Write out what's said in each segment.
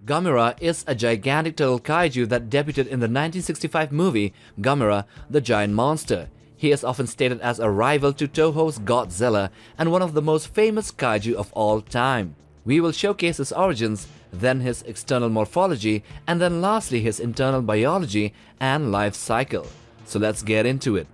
Gamera is a gigantic turtle kaiju that debuted in the 1965 movie Gamera, the Giant Monster. He is often stated as a rival to TOHO's Godzilla and one of the most famous kaiju of all time. We will showcase his origins, then his external morphology, and then lastly his internal biology and life cycle. So let's get into it.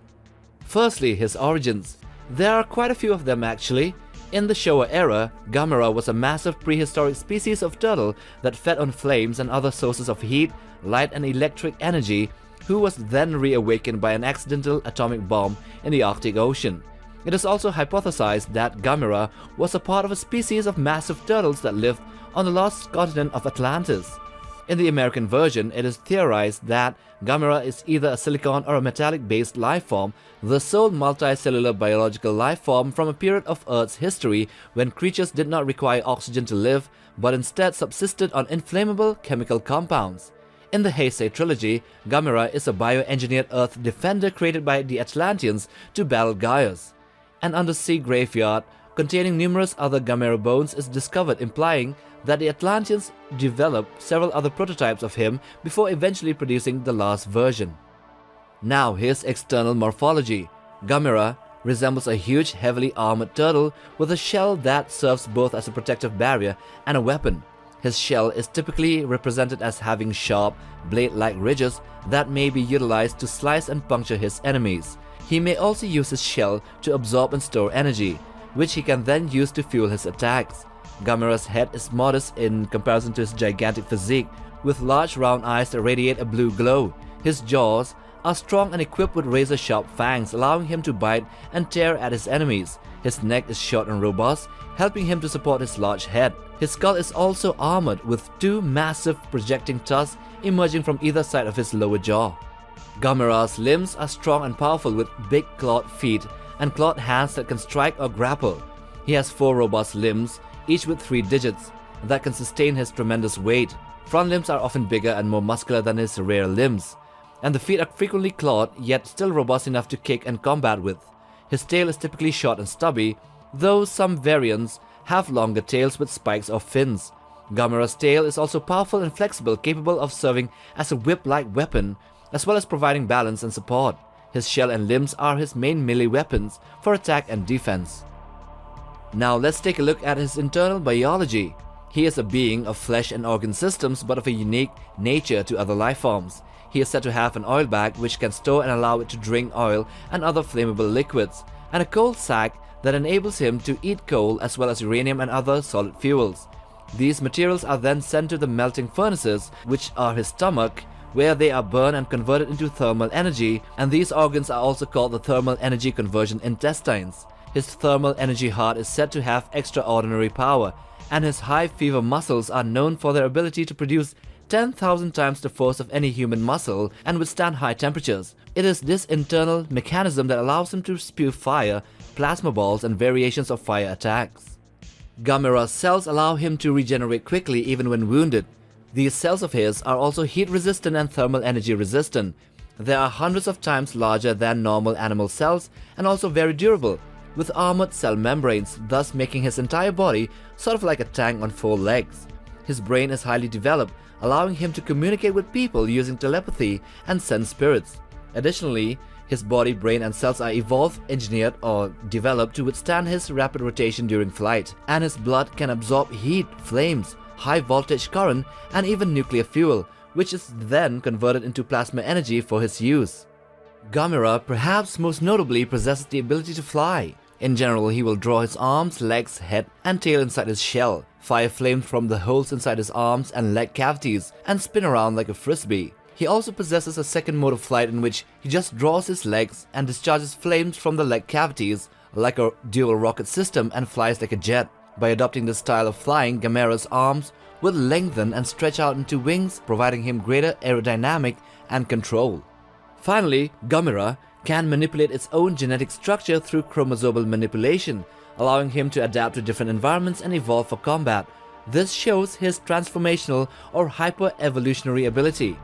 Firstly, his origins. There are quite a few of them actually. In the Showa era, Gamera was a massive prehistoric species of turtle that fed on flames and other sources of heat, light and electric energy, who was then reawakened by an accidental atomic bomb in the Arctic Ocean. It is also hypothesized that Gamera was a part of a species of massive turtles that lived on the lost continent of Atlantis. In the American version, it is theorized that Gamera is either a silicon or a metallic-based life form, the sole multicellular biological life form from a period of Earth's history when creatures did not require oxygen to live, but instead subsisted on inflammable chemical compounds. In the Heisei trilogy, Gamera is a bioengineered Earth defender created by the Atlanteans to battle Gyaos. An undersea graveyard containing numerous other Gamera bones is discovered, implying that the Atlanteans developed several other prototypes of him before eventually producing the last version. Now his external morphology. Gamera resembles a huge, heavily armored turtle with a shell that serves both as a protective barrier and a weapon. His shell is typically represented as having sharp, blade-like ridges that may be utilized to slice and puncture his enemies. He may also use his shell to absorb and store energy, which he can then use to fuel his attacks. Gamera's head is modest in comparison to his gigantic physique, with large round eyes that radiate a blue glow. His jaws are strong and equipped with razor-sharp fangs, allowing him to bite and tear at his enemies. His neck is short and robust, helping him to support his large head. His skull is also armored with two massive projecting tusks emerging from either side of his lower jaw. Gamera's limbs are strong and powerful with big clawed feet and clawed hands that can strike or grapple. He has 4 robust limbs, each with 3 digits, that can sustain his tremendous weight. Front limbs are often bigger and more muscular than his rear limbs, and the feet are frequently clawed yet still robust enough to kick and combat with. His tail is typically short and stubby, though some variants have longer tails with spikes or fins. Gamera's tail is also powerful and flexible, capable of serving as a whip-like weapon, as well as providing balance and support. His shell and limbs are his main melee weapons for attack and defense. Now let's take a look at his internal biology. He is a being of flesh and organ systems, but of a unique nature to other life forms. He is said to have an oil bag which can store and allow it to drink oil and other flammable liquids, and a coal sack that enables him to eat coal as well as uranium and other solid fuels. These materials are then sent to the melting furnaces, which are his stomach, where they are burned and converted into thermal energy, and these organs are also called the thermal energy conversion intestines. His thermal energy heart is said to have extraordinary power, and his high fever muscles are known for their ability to produce 10,000 times the force of any human muscle and withstand high temperatures. It is this internal mechanism that allows him to spew fire, plasma balls, and variations of fire attacks. Gamera's cells allow him to regenerate quickly even when wounded. These cells of his are also heat resistant and thermal energy resistant. They are hundreds of times larger than normal animal cells and also very durable, with armored cell membranes, thus making his entire body sort of like a tank on 4 legs. His brain is highly developed, allowing him to communicate with people using telepathy and sense spirits. Additionally, his body, brain, and cells are evolved, engineered, or developed to withstand his rapid rotation during flight, and his blood can absorb heat, flames, high voltage current, and even nuclear fuel, which is then converted into plasma energy for his use. Gamera perhaps most notably possesses the ability to fly. In general, he will draw his arms, legs, head, and tail inside his shell, fire flames from the holes inside his arms and leg cavities, and spin around like a frisbee. He also possesses a second mode of flight in which he just draws his legs and discharges flames from the leg cavities like a dual rocket system and flies like a jet. By adopting this style of flying, Gamera's arms will lengthen and stretch out into wings, providing him greater aerodynamic and control. Finally, Gamera can manipulate its own genetic structure through chromosomal manipulation, allowing him to adapt to different environments and evolve for combat. This shows his transformational or hyper-evolutionary ability.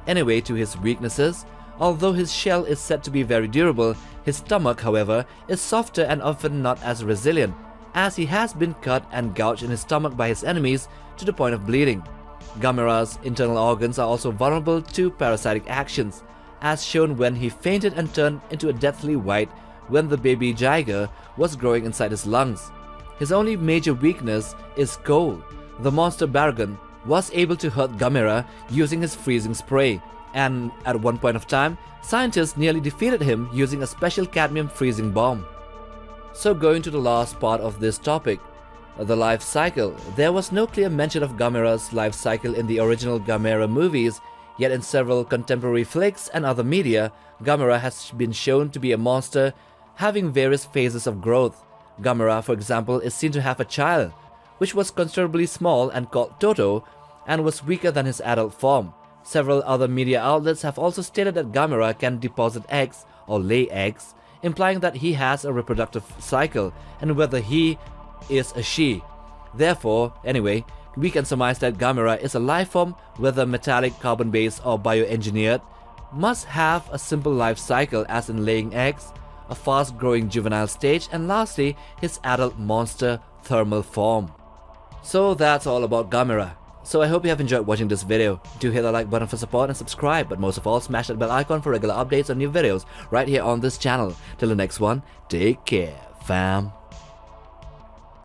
Anyway, to his weaknesses, although his shell is said to be very durable, his stomach, however, is softer and often not as resilient, as he has been cut and gouged in his stomach by his enemies to the point of bleeding. Gamera's internal organs are also vulnerable to parasitic actions, as shown when he fainted and turned into a deathly white when the baby Jiger was growing inside his lungs. His only major weakness is cold. The monster Bargon was able to hurt Gamera using his freezing spray, and at one point of time, scientists nearly defeated him using a special cadmium freezing bomb. So going to the last part of this topic, the life cycle. There was no clear mention of Gamera's life cycle in the original Gamera movies, yet in several contemporary flicks and other media, Gamera has been shown to be a monster having various phases of growth. Gamera, for example, is seen to have a child, which was considerably small and called TOHO, and was weaker than his adult form. Several other media outlets have also stated that Gamera can deposit eggs or lay eggs, implying that he has a reproductive cycle and whether he is a she. Therefore, anyway, we can surmise that Gamera is a life form, whether metallic, carbon-based or bioengineered, must have a simple life cycle as in laying eggs, a fast-growing juvenile stage, and lastly, his adult monster thermal form. So that's all about Gamera. So I hope you have enjoyed watching this video. Do hit the like button for support and subscribe, but most of all smash that bell icon for regular updates on new videos right here on this channel. Till the next one, take care, fam.